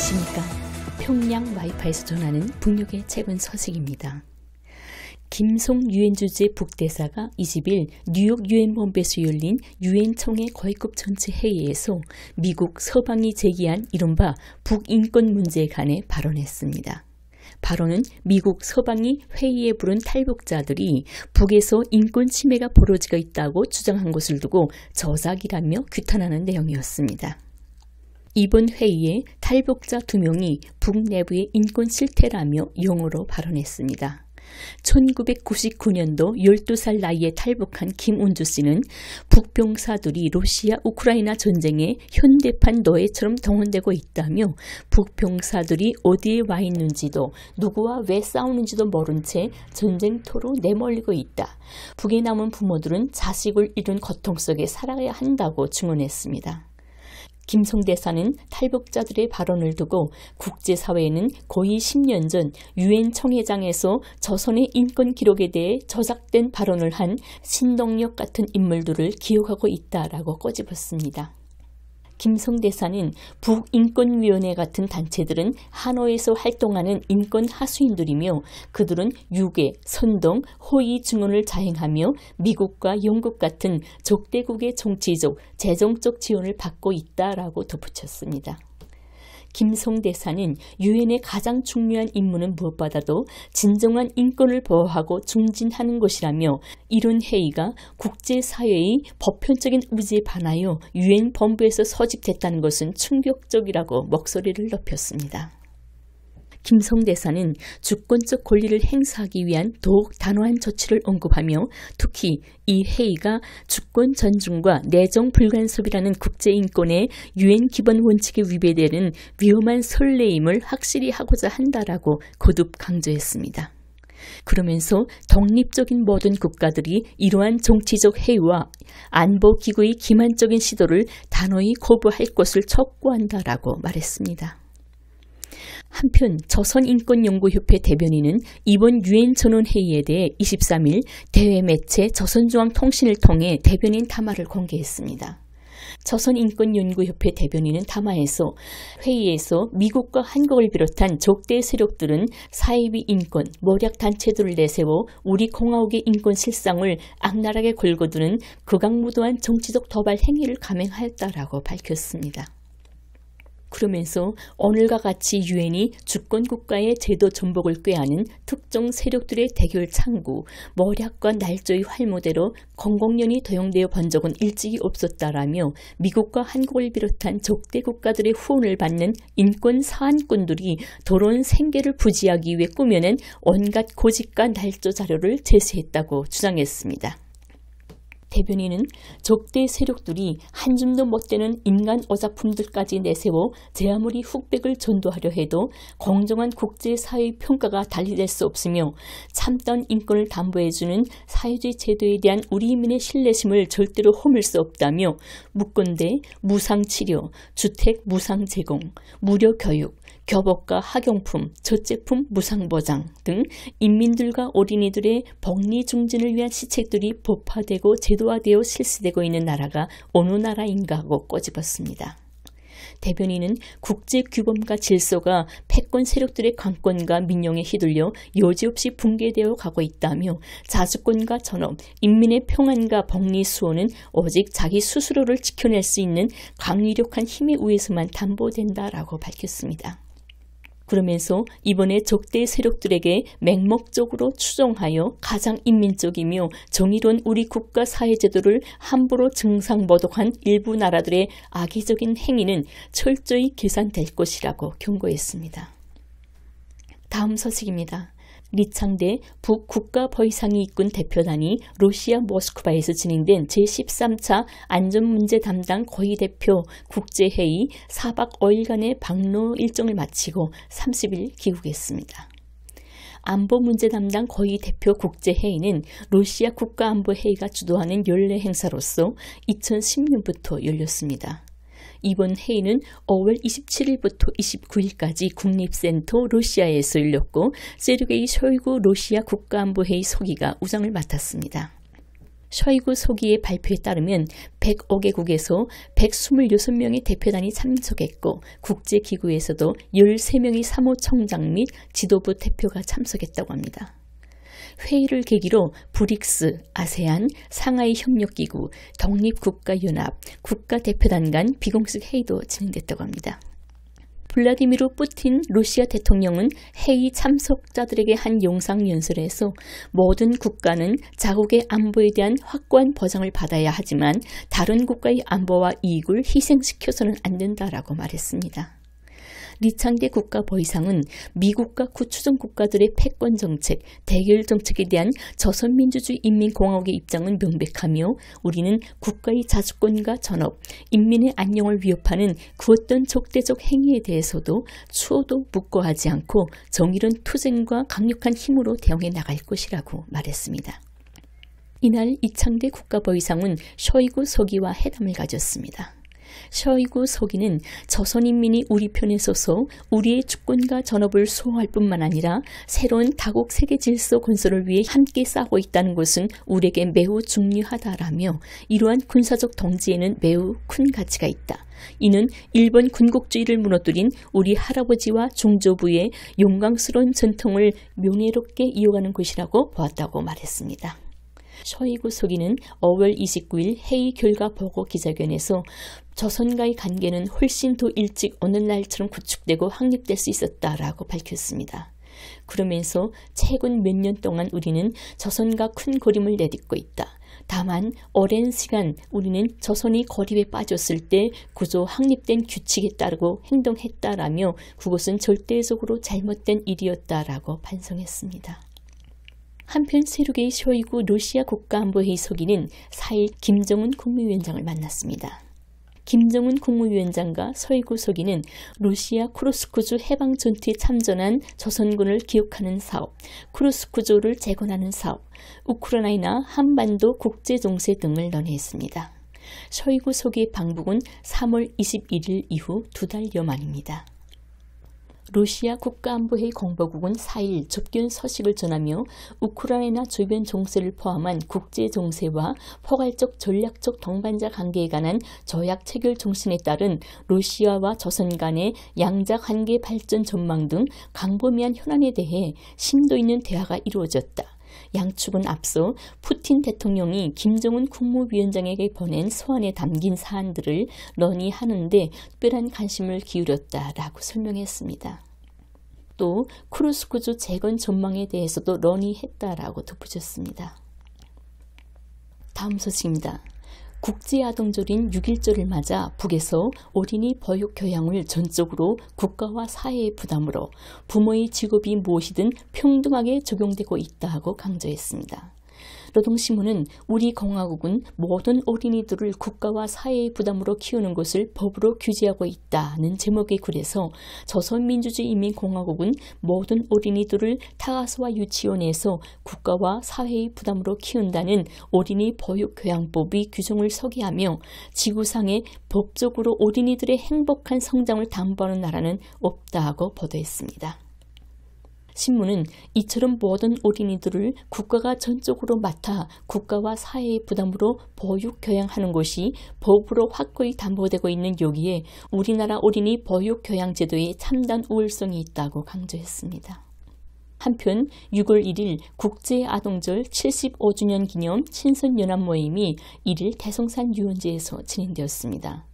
안녕하십니까. 평양 와이파이에서 전하는 북녘의 최근 소식입니다. 김송 유엔 주재 북대사가 20일 뉴욕 유엔 본부에서 열린 유엔 총회 거위급 전체 회의에서 미국 서방이 제기한 이른바 북인권 문제에 관해 발언했습니다. 발언은 미국 서방이 회의에 부른 탈북자들이 북에서 인권 침해가 벌어지고 있다고 주장한 것을 두고 저작이라며 규탄하는 내용이었습니다. 이번 회의에 탈북자 2명이 북 내부의 인권 실태라며 영어로 발언했습니다. 1999년도 12살 나이에 탈북한 김운주 씨는 북병사들이 러시아 우크라이나 전쟁에 현대판 노예처럼 동원되고 있다며 북병사들이 어디에 와 있는지도 누구와 왜 싸우는지도 모른 채 전쟁터로 내몰리고 있다. 북에 남은 부모들은 자식을 잃은 고통 속에 살아야 한다고 증언했습니다. 김송 대사는 탈북자들의 발언을 두고 국제사회에는 거의 10년 전 유엔 총회장에서 조선의 인권 기록에 대해 저작된 발언을 한 신동엽 같은 인물들을 기억하고 있다라고 꼬집었습니다. 김송 대사는 북인권위원회 같은 단체들은 하노이에서 활동하는 인권 하수인들이며 그들은 유괴, 선동, 허위 증언을 자행하며 미국과 영국 같은 적대국의 정치적, 재정적 지원을 받고 있다라고 덧붙였습니다. 김송 대사는 유엔의 가장 중요한 임무는 무엇보다도 진정한 인권을 보호하고 증진하는 것이라며 이런 회의가 국제사회의 보편적인 의지에 반하여 유엔 본부에서 소집됐다는 것은 충격적이라고 목소리를 높였습니다. 김송 대사는 주권적 권리를 행사하기 위한 더욱 단호한 조치를 언급하며 특히 이 회의가 주권 존중과 내정 불간섭이라는 국제인권의 유엔 기본 원칙에 위배되는 위험한 선례임을 확실히 하고자 한다라고 거듭 강조했습니다. 그러면서 독립적인 모든 국가들이 이러한 정치적 해이와 안보기구의 기만적인 시도를 단호히 거부할 것을 촉구한다라고 말했습니다. 한편 조선인권연구협회 대변인은 이번 유엔 전원회의에 대해 23일 대외 매체 조선중앙통신을 통해 대변인 담화를 공개했습니다. 조선인권연구협회 대변인은 담화에서 회의에서 미국과 한국을 비롯한 적대 세력들은 사이비 인권, 모략 단체들을 내세워 우리 공화국의 인권 실상을 악랄하게 걸거두는 극악무도한 정치적 도발 행위를 감행하였다라고 밝혔습니다. 그러면서 오늘과 같이 유엔이 주권국가의 제도 전복을 꾀하는 특정 세력들의 대결 창구, 모략과 날조의 활모대로 공공연히 도용되어 본 적은 일찍이 없었다라며 미국과 한국을 비롯한 적대 국가들의 후원을 받는 인권 사안꾼들이 더러운 생계를 부지하기 위해 꾸며낸 온갖 고집과 날조 자료를 제시했다고 주장했습니다. 대변인은 적대 세력들이 한 줌도 못 되는 인간 오작품들까지 내세워 제 아무리 흑백을 전도하려 해도 공정한 국제사회 평가가 달리될 수 없으며 참다운 인권을 담보해주는 사회주의 제도에 대한 우리 인민의 신뢰심을 절대로 허물 수 없다며 묵건대, 무상치료, 주택 무상 제공, 무료 교육, 교복과 학용품, 젖제품 무상보장 등 인민들과 어린이들의 복리 증진을 위한 시책들이 법화되고 제도화되어 실시되고 있는 나라가 어느 나라인가 하고 꼬집었습니다. 대변인은 국제규범과 질서가 패권 세력들의 강권과 민영에 휘둘려 여지없이 붕괴되어 가고 있다며 자주권과 전업, 인민의 평안과 복리 수호는 오직 자기 스스로를 지켜낼 수 있는 강력한 힘에 의해서만 담보된다라고 밝혔습니다. 그러면서 이번에 적대 세력들에게 맹목적으로 추종하여 가장 인민적이며 정의로운 우리 국가 사회제도를 함부로 증상모독한 일부 나라들의 악의적인 행위는 철저히 계산될 것이라고 경고했습니다. 다음 소식입니다. 리창대 북국가보위상위 이끈 대표단이 러시아 모스크바에서 진행된 제13차 안전문제 담당 고위대표 국제회의 4박 5일간의 방로 일정을 마치고 30일 귀국했습니다. 안보문제 담당 고위대표 국제회의는 러시아 국가안보회의가 주도하는 연례 행사로서 2010년부터 열렸습니다. 이번 회의는 5월 27일부터 29일까지 국립센터 러시아에서 열렸고 세르게이 쇼이구 러시아 국가안보회의 서기가 우장을 맡았습니다. 셔이구 소기의 발표에 따르면 105개국에서 126명의 대표단이 참석했고 국제기구에서도 13명의 사무총장 및 지도부 대표가 참석했다고 합니다. 회의를 계기로 브릭스, 아세안, 상하이 협력기구, 독립국가연합, 국가대표단 간 비공식 회의도 진행됐다고 합니다. 블라디미르 푸틴 러시아 대통령은 회의 참석자들에게 한 영상 연설에서 모든 국가는 자국의 안보에 대한 확고한 보장을 받아야 하지만 다른 국가의 안보와 이익을 희생시켜서는 안 된다라고 말했습니다. 리창대 국가보위상은 미국과 구추정 국가들의 패권 정책, 대결 정책에 대한 조선민주주의 인민공화국의 입장은 명백하며 우리는 국가의 자주권과 전업, 인민의 안녕을 위협하는 그 어떤 적대적 행위에 대해서도 추호도 묵고하지 않고 정의로운 투쟁과 강력한 힘으로 대응해 나갈 것이라고 말했습니다. 이날 이창대 국가보위상은 셔이구 서기와 회담을 가졌습니다. 셔이구 서기는 조선인민이 우리 편에 서서 우리의 주권과 전업을 수호할 뿐만 아니라 새로운 다국 세계 질서 건설을 위해 함께 싸우고 있다는 것은 우리에게 매우 중요하다라며 이러한 군사적 동지에는 매우 큰 가치가 있다. 이는 일본 군국주의를 무너뜨린 우리 할아버지와 중조부의 영광스러운 전통을 명예롭게 이어가는 것이라고 보았다고 말했습니다. 셔이구 서기는 5월 29일 회의 결과 보고 기자회견에서 조선과의 관계는 훨씬 더 일찍 오늘날처럼 구축되고 확립될 수 있었다라고 밝혔습니다. 그러면서 최근 몇 년 동안 우리는 조선과 큰 고림을 내딛고 있다. 다만 오랜 시간 우리는 조선이 고립에 빠졌을 때 구조 확립된 규칙에 따르고 행동했다라며 그것은 절대적으로 잘못된 일이었다라고 반성했습니다. 한편 세르게이 셔이구 러시아 국가안보회의 서기는 4일 김정은 국무위원장을 만났습니다. 김정은 국무위원장과 셔이구 서기는 러시아 쿠르스크주 해방전투에 참전한 조선군을 기억하는 사업, 쿠르스크주를 재건하는 사업, 우크라이나 한반도 국제정세 등을 논의했습니다. 셔이구 서기의 방북은 3월 21일 이후 2달여 만입니다. 러시아 국가안보회의 공보국은 4일 접견 소식을 전하며 우크라이나 주변 정세를 포함한 국제 정세와 포괄적 전략적 동반자 관계에 관한 조약 체결 정신에 따른 러시아와 조선 간의 양자 관계 발전 전망 등 광범위한 현안에 대해 심도 있는 대화가 이루어졌다. 양측은 앞서 푸틴 대통령이 김정은 국무위원장에게 보낸 서한에 담긴 사안들을 논의하는 데 특별한 관심을 기울였다라고 설명했습니다. 또 쿠르스크주 재건 전망에 대해서도 논의했다라고 덧붙였습니다. 다음 소식입니다. 국제아동절인 6.1절을 맞아 북에서 어린이 보육 교양을 전적으로 국가와 사회의 부담으로 부모의 직업이 무엇이든 평등하게 적용되고 있다고 강조했습니다. 노동신문은 우리 공화국은 모든 어린이들을 국가와 사회의 부담으로 키우는 것을 법으로 규제하고 있다는 제목의 글에서 조선민주주의인민공화국은 모든 어린이들을 타가소와 유치원에서 국가와 사회의 부담으로 키운다는 어린이 보육교양법의 규정을 소개하며 지구상에 법적으로 어린이들의 행복한 성장을 담보하는 나라는 없다고 보도했습니다. 신문은 이처럼 모든 어린이들을 국가가 전적으로 맡아 국가와 사회의 부담으로 보육 교양하는 것이 법으로 확고히 담보되고 있는 여기에 우리나라 어린이 보육 교양 제도에 참담 우월성이 있다고 강조했습니다. 한편 6월 1일 국제아동절 75주년 기념 친선연합 모임이 1일 대성산 유원지에서 진행되었습니다.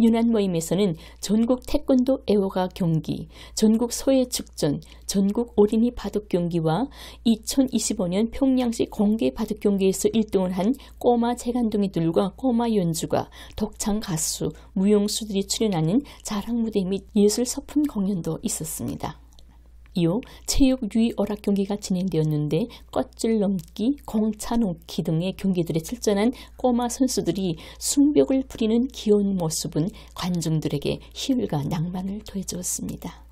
연합 모임에서는 전국 태권도 애호가 경기, 전국 소해축전, 전국 어린이 바둑 경기와 2025년 평양시 공개 바둑 경기에서 1등을 한 꼬마 재간둥이들과 꼬마 연주가, 독창 가수, 무용수들이 출연하는 자랑 무대 및 예술 소품 공연도 있었습니다. 이후 체육 유희 오락 경기가 진행되었는데 꽃줄 넘기, 공차 놓기 등의 경기들에 출전한 꼬마 선수들이 순벽을 부리는 귀여운 모습은 관중들에게 희열과 낭만을 더해주었습니다.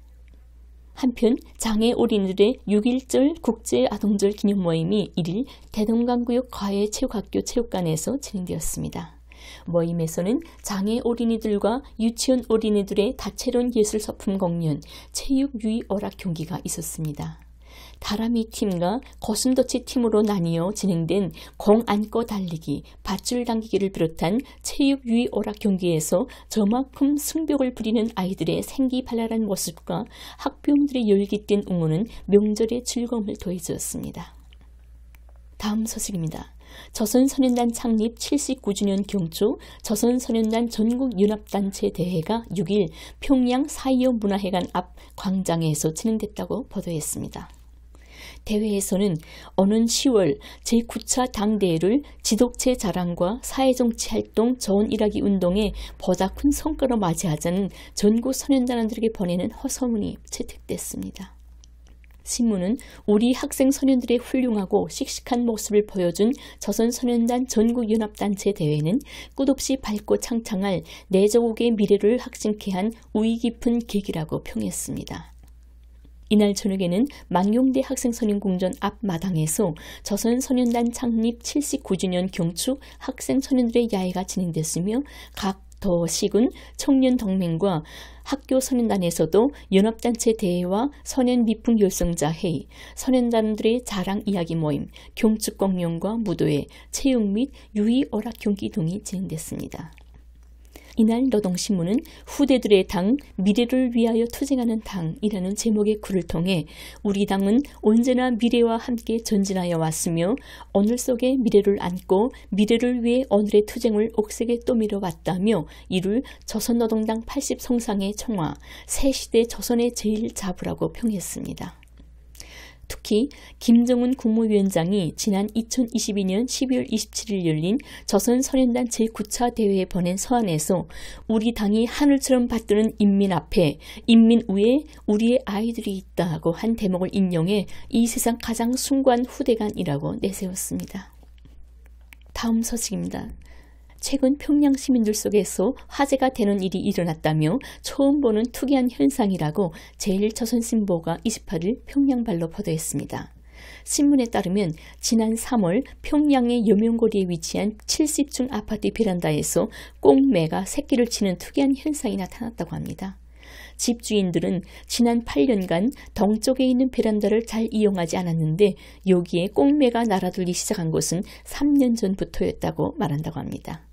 한편 장애 어린이들의 6.1절 국제아동절 기념 모임이 1일 대동강구역 과외체육학교 체육관에서 진행되었습니다. 모임에서는 장애 어린이들과 유치원 어린이들의 다채로운 예술 소품 공연, 체육 유희 오락 경기가 있었습니다. 다람이 팀과 거슴도치 팀으로 나뉘어 진행된 공 안고 달리기, 밧줄 당기기를 비롯한 체육 유희 오락 경기에서 저만큼 승벽을 부리는 아이들의 생기발랄한 모습과 학부형들의 열기띤 응원은 명절의 즐거움을 더해주었습니다. 다음 소식입니다. 조선소년단 창립 79주년 경축 조선소년단 전국연합단체 대회가 6일 평양 4.25 문화회관 앞 광장에서 진행됐다고 보도했습니다. 대회에서는 오는 10월 제9차 당대회를 지독체 자랑과 사회정치활동 좋은 일하기 운동에 보다 큰 성과로 맞이하자는 전국 소년단원들에게 보내는 호소문이 채택됐습니다. 신문은 우리 학생 소년들의 훌륭하고 씩씩한 모습을 보여준 조선소년단 전국연합단체 대회는 끝없이 밝고 창창할 내조국의 미래를 확신케 한 우위 깊은 계기라고 평했습니다. 이날 저녁에는 망용대 학생소년궁전 앞 마당에서 조선소년단 창립 79주년 경축 학생소년들의 야외가 진행됐으며 각 도시군 청년동맹과 학교소년단에서도 연합단체 대회와 소년미풍 열성자 회의, 소년단들의 자랑 이야기 모임, 경축 공연과 무도회, 체육 및 유희 오락 경기 등이 진행됐습니다. 이날 노동신문은 후대들의 당, 미래를 위하여 투쟁하는 당이라는 제목의 글을 통해 우리 당은 언제나 미래와 함께 전진하여 왔으며 오늘 속에 미래를 안고 미래를 위해 오늘의 투쟁을 옥색에 떠밀어 왔다며 이를 조선노동당 80성상의 총화, 새시대 조선의 제1자부라고 평했습니다. 특히 김정은 국무위원장이 지난 2022년 12월 27일 열린 조선소년단 제9차 대회에 보낸 서한에서 우리 당이 하늘처럼 받드는 인민 앞에 인민 위에 우리의 아이들이 있다고 한 대목을 인용해 이 세상 가장 숭고한 후대간이라고 내세웠습니다. 다음 소식입니다. 최근 평양 시민들 속에서 화제가 되는 일이 일어났다며 처음 보는 특이한 현상이라고 제1조선신보가 28일 평양발로 보도했습니다. 신문에 따르면 지난 3월 평양의 여명거리에 위치한 70층 아파트 베란다에서 꽁매가 새끼를 치는 특이한 현상이 나타났다고 합니다. 집주인들은 지난 8년간 동쪽에 있는 베란다를 잘 이용하지 않았는데 여기에 꽁매가 날아들기 시작한 것은 3년 전부터였다고 말한다고 합니다.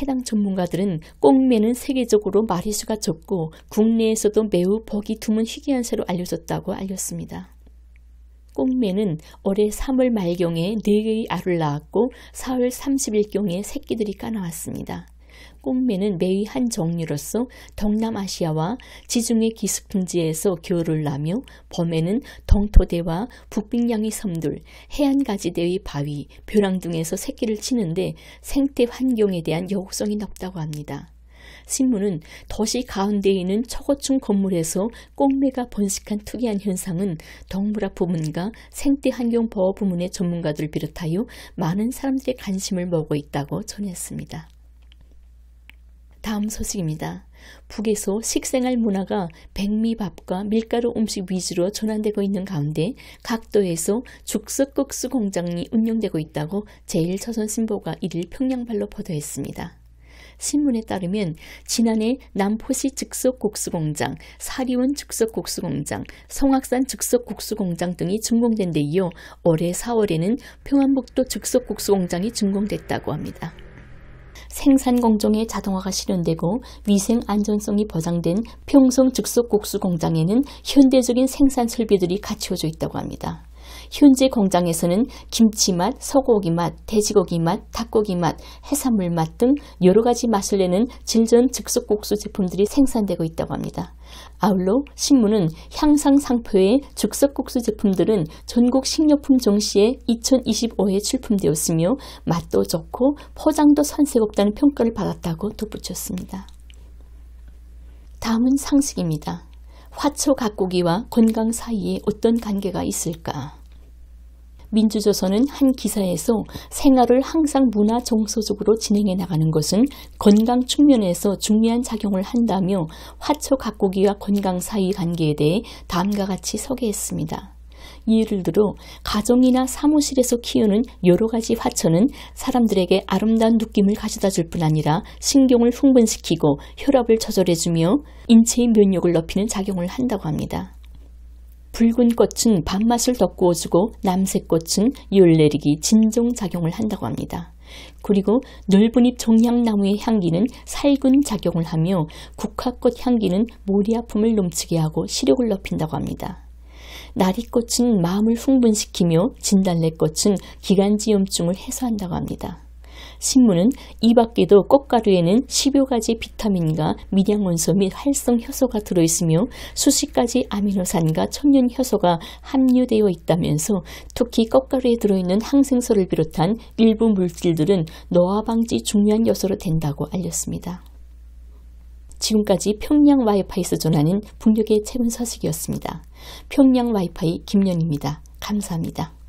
해당 전문가들은 꽁매는 세계적으로 마리수가 적고 국내에서도 매우 보기 드문 희귀한 새로 알려졌다고 알렸습니다. 꽁매는 올해 3월 말경에 4개의 알을 낳았고 4월 30일경에 새끼들이 까나왔습니다. 꽁매는 매의 한 종류로서 동남아시아와 지중해 기습등지에서 겨울을 나며 봄에는 동토대와 북빙양의 섬들, 해안가지대의 바위, 벼랑 등에서 새끼를 치는데 생태 환경에 대한 여혹성이 높다고 합니다. 신문은 도시 가운데에 있는 초고층 건물에서 꽁매가 번식한 특이한 현상은 동물학 부문과 생태환경보호 부문의 전문가들을 비롯하여 많은 사람들의 관심을 모으고 있다고 전했습니다. 다음 소식입니다. 북에서 식생활 문화가 백미밥과 밀가루 음식 위주로 전환되고 있는 가운데 각 도에서 즉석국수 공장이 운영되고 있다고 제1조선신보가 1일 평양발로 보도했습니다. 신문에 따르면 지난해 남포시 즉석국수공장, 사리원 즉석국수공장, 성악산 즉석국수공장 등이 준공된 데 이어 올해 4월에는 평안북도 즉석국수공장이 준공됐다고 합니다. 생산 공정의 자동화가 실현되고 위생 안전성이 보장된 평성 즉석국수 공장에는 현대적인 생산 설비들이 갖추어져 있다고 합니다. 현재 공장에서는 김치맛, 소고기 맛, 돼지고기 맛, 닭고기 맛, 해산물 맛 등 여러 가지 맛을 내는 질전 즉석국수 제품들이 생산되고 있다고 합니다. 아울러 신문은 향상 상표의 즉석국수 제품들은 전국 식료품 정시에 2025에 출품되었으며 맛도 좋고 포장도 손색없다는 평가를 받았다고 덧붙였습니다. 다음은 상식입니다. 화초 가꾸기와 건강 사이에 어떤 관계가 있을까? 민주조선은 한 기사에서 생활을 항상 문화 정서적으로 진행해 나가는 것은 건강 측면에서 중요한 작용을 한다며 화초 가꾸기와 건강 사이 관계에 대해 다음과 같이 소개했습니다. 예를 들어 가정이나 사무실에서 키우는 여러 가지 화초는 사람들에게 아름다운 느낌을 가져다 줄 뿐 아니라 신경을 흥분시키고 혈압을 조절해주며 인체의 면역을 높이는 작용을 한다고 합니다. 붉은 꽃은 밥맛을 돋구어주고 남색 꽃은 열 내리기 진정작용을 한다고 합니다. 그리고 넓은 잎 종양나무의 향기는 살균 작용을 하며 국화꽃 향기는 머리 아픔을 넘치게 하고 시력을 높인다고 합니다. 나리꽃은 마음을 흥분시키며 진달래꽃은 기관지염증을 해소한다고 합니다. 신문은 이 밖에도 꽃가루에는 10여 가지 비타민과 미량원소 및 활성효소가 들어있으며 수십 가지 아미노산과 천연효소가 함유되어 있다면서 특히 꽃가루에 들어있는 항생소를 비롯한 일부 물질들은 노화 방지 중요한 요소로 된다고 알렸습니다. 지금까지 평양 와이파이에서 전하는 북녘의 최근 소식이었습니다. 평양 와이파이 김연입니다. 감사합니다.